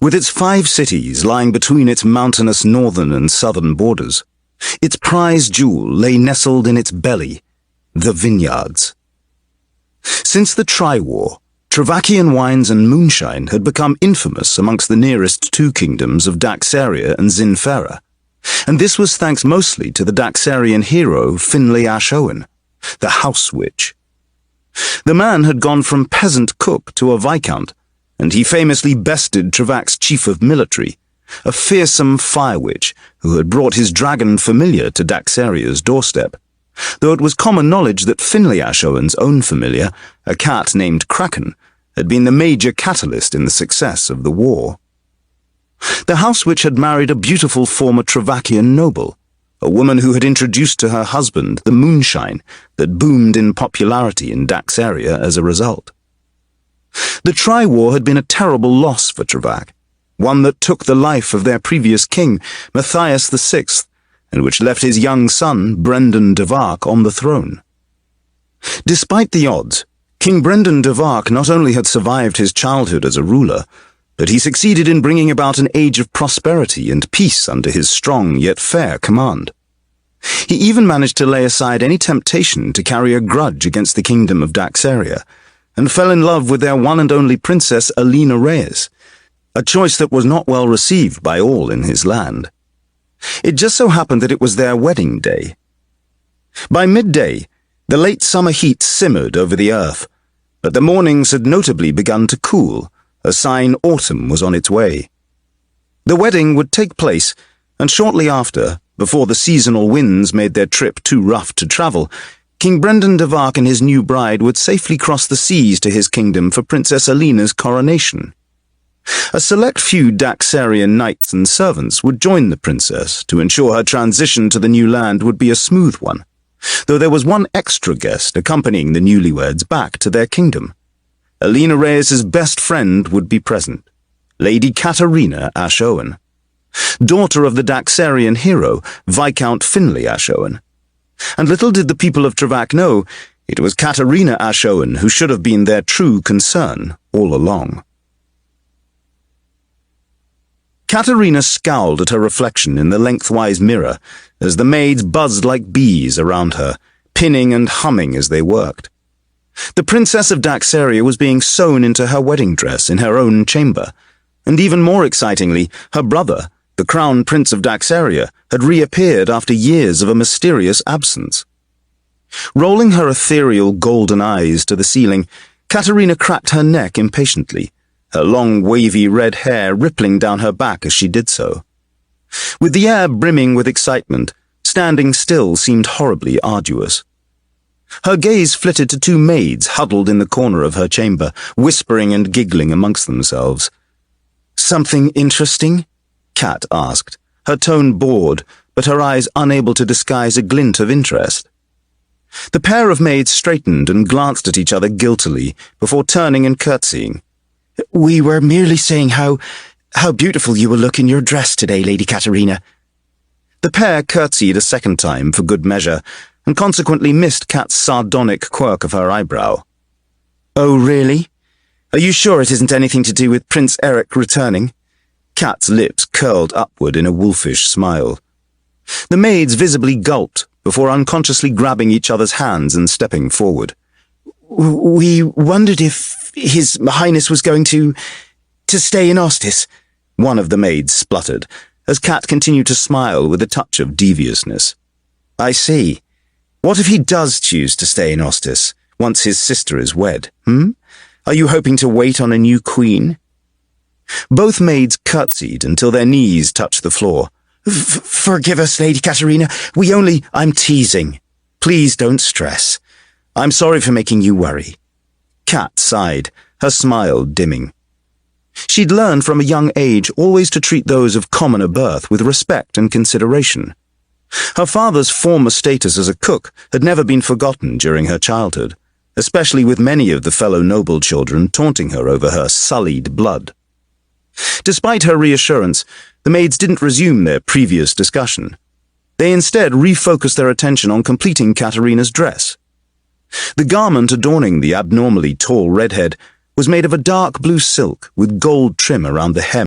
With its 5 cities lying between its mountainous northern and southern borders, its prize jewel lay nestled in its belly, the vineyards. Since the Tri-War, Travakian wines and moonshine had become infamous amongst the nearest 2 kingdoms of Daxaria and Zinfera, and this was thanks mostly to the Daxarian hero Finlay Ashowan, the house witch. The man had gone from peasant cook to a viscount, and he famously bested Travak's chief of military, a fearsome fire witch who had brought his dragon familiar to Daxaria's doorstep, though it was common knowledge that Finlay Ashowan's own familiar, a cat named Kraken, had been the major catalyst in the success of the war. The house witch had married a beautiful former Travakian noble, a woman who had introduced to her husband the moonshine that boomed in popularity in Daxaria as a result. The Tri-War had been a terrible loss for Travak, one that took the life of their previous king, Matthias VI, and which left his young son, Brendan de Vark, on the throne. Despite the odds, King Brendan de Vark not only had survived his childhood as a ruler, but he succeeded in bringing about an age of prosperity and peace under his strong yet fair command. He even managed to lay aside any temptation to carry a grudge against the kingdom of Daxaria, and fell in love with their one and only princess Alina Reyes, a choice that was not well received by all in his land. It just so happened that it was their wedding day. By midday, the late summer heat simmered over the earth, but the mornings had notably begun to cool, a sign autumn was on its way. The wedding would take place, and shortly after, before the seasonal winds made their trip too rough to travel, King Brendan de Vark and his new bride would safely cross the seas to his kingdom for Princess Alina's coronation. A select few Daxarian knights and servants would join the princess to ensure her transition to the new land would be a smooth one, though there was one extra guest accompanying the newlyweds back to their kingdom. Alina Reyes' best friend would be present, Lady Katarina Ashowan, daughter of the Daxarian hero, Viscount Finlay Ashowan. And little did the people of Travak know, it was Katarina Ashowan who should have been their true concern all along. Katarina scowled at her reflection in the lengthwise mirror as the maids buzzed like bees around her, pinning and humming as they worked. The Princess of Daxaria was being sewn into her wedding dress in her own chamber, and even more excitingly, her brother, the Crown Prince of Daxaria, had reappeared after years of a mysterious absence. Rolling her ethereal golden eyes to the ceiling, Katarina cracked her neck impatiently, her long wavy red hair rippling down her back as she did so. With the air brimming with excitement, standing still seemed horribly arduous. Her gaze flitted to 2 maids huddled in the corner of her chamber, whispering and giggling amongst themselves. "Something interesting?" Kat asked, her tone bored, but her eyes unable to disguise a glint of interest. The pair of maids straightened and glanced at each other guiltily before turning and curtsying. "We were merely saying how beautiful you will look in your dress today, Lady Katarina." The pair curtsied a second time for good measure, and consequently missed Kat's sardonic quirk of her eyebrow. "Oh, really? Are you sure it isn't anything to do with Prince Eric returning?" Kat's lips curled upward in a wolfish smile. The maids visibly gulped before unconsciously grabbing each other's hands and stepping forward. "We wondered if His Highness was going to stay in Ostis," one of the maids spluttered, as Kat continued to smile with a touch of deviousness. "I see. What if he does choose to stay in Ostis, once his sister is wed, Are you hoping to wait on a new queen?" Both maids curtsied until their knees touched the floor. Forgive us, Lady Katarina. I'm teasing. Please don't stress. I'm sorry for making you worry." Kat sighed, her smile dimming. She'd learned from a young age always to treat those of commoner birth with respect and consideration. Her father's former status as a cook had never been forgotten during her childhood, especially with many of the fellow noble children taunting her over her sullied blood. Despite her reassurance, the maids didn't resume their previous discussion. They instead refocused their attention on completing Katarina's dress. The garment adorning the abnormally tall redhead was made of a dark blue silk with gold trim around the hem